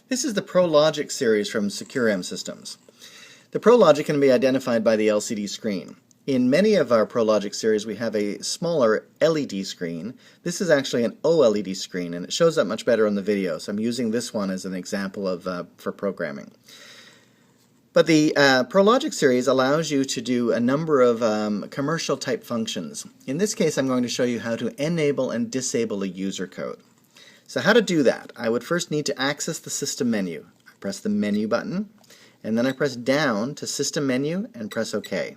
This is the ProLogic series from SecuRam systems. The ProLogic can be identified by the LCD screen. In many of our ProLogic series we have a smaller LED screen. This is actually an OLED screen and it shows up much better on the video, so I'm using this one as an example of for programming. But the ProLogic series allows you to do a number of commercial type functions. In this case I'm going to show you how to enable and disable a user code. So how to do that? I would first need to access the system menu. I press the menu button and then I press down to system menu and press OK.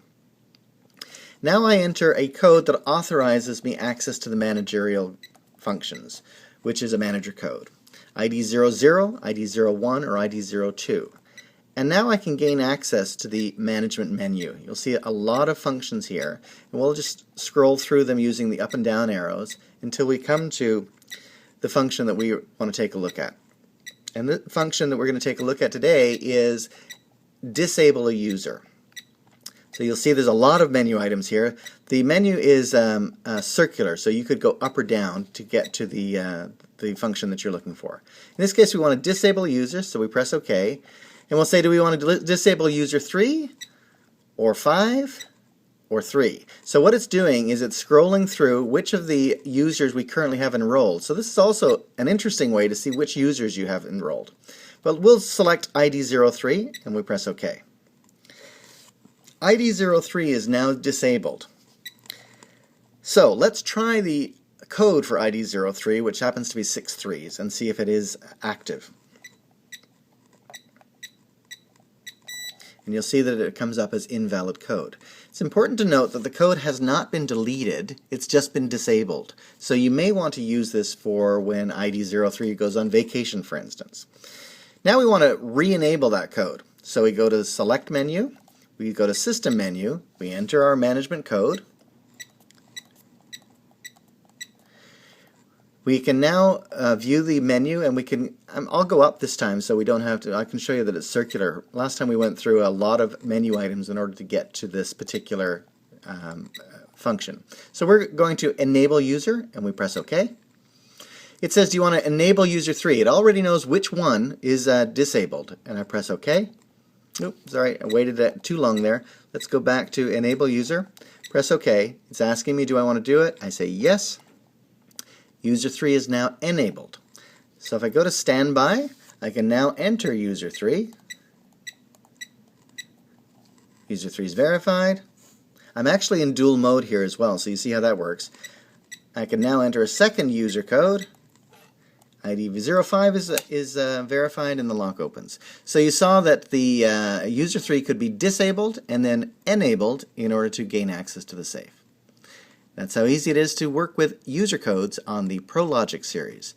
Now I enter a code that authorizes me access to the managerial functions, which is a manager code. ID 00, ID 01, or ID 02. And now I can gain access to the management menu. You'll see a lot of functions here, and we'll just scroll through them using the up and down arrows until we come to the function that we want to take a look at. And the function that we're going to take a look at today is disable a user. So you'll see there's a lot of menu items here. The menu is circular, so you could go up or down to get to the function that you're looking for. In this case we want to disable a user, so we press OK. And we'll say, do we want to disable user 3 or 5 or 3? So what it's doing is it's scrolling through which of the users we currently have enrolled. So this is also an interesting way to see which users you have enrolled. But we'll select ID 03 and we press OK. ID 03 is now disabled. So let's try the code for ID 03, which happens to be 6 threes, and see if it is active. And you'll see that it comes up as invalid code. It's important to note that the code has not been deleted, it's just been disabled. So you may want to use this for when ID 03 goes on vacation, for instance. Now we want to re-enable that code. So we go to the select menu, we go to system menu, we enter our management code. We can now view the menu, and we can, I'll go up this time so we don't have to, I can show you that it's circular. Last time we went through a lot of menu items in order to get to this particular function. So we're going to enable user, and we press OK. It says, do you want to enable user 3? It already knows which one is disabled, and I press OK. Oops, sorry, I waited too long there. Let's go back to enable user, press OK. It's asking me, do I want to do it? I say yes. User 3 is now enabled. So if I go to standby, I can now enter user 3. User 3 is verified. I'm actually in dual mode here as well, so you see how that works. I can now enter a second user code. ID 05 is verified and the lock opens. So you saw that the user 3 could be disabled and then enabled in order to gain access to the safe. That's how easy it is to work with user codes on the ProLogic series.